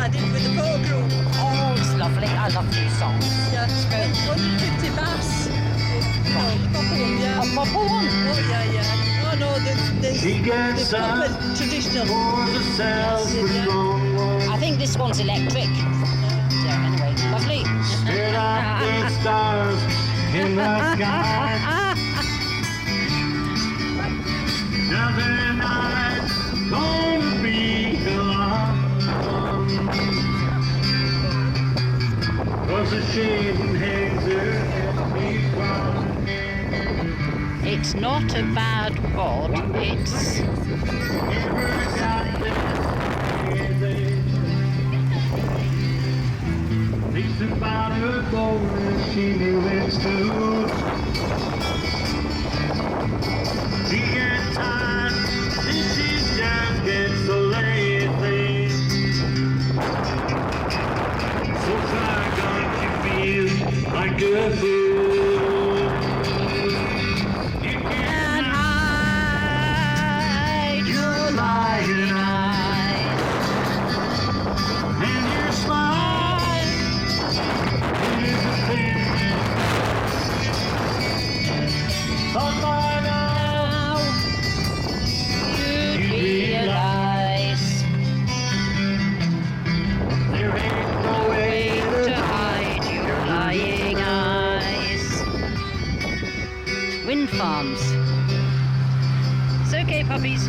I did with the folk group. Oh, it's lovely. I love these songs. Yeah, It's great. 150 mass. Proper one, yeah. A proper one. Oh, yeah. Oh, no, the She gets proper up, traditional. pours herself a Yeah. strong one. I think this one's electric. So anyway, lovely. Stared at the stars in the sky. Another night gonna be a long one. 'Cause the shame hangs her at me from. It's not a bad god. It's Thinks about her gold and she knew it's true. She gets tired and she just gets so lazy. So far don't you feel like a fool? You can't hide your lying eyes. and your smile is a thing. Thought by now You realize there ain't no way to hide your lying eyes. Wind farms. It's okay, puppies.